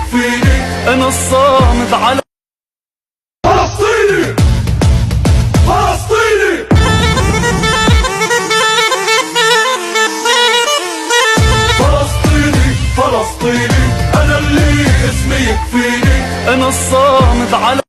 يكفيني، انا الصامد على فلسطيني فلسطيني فلسطيني فلسطيني، انا اللي اسمي يكفيني، انا الصامد على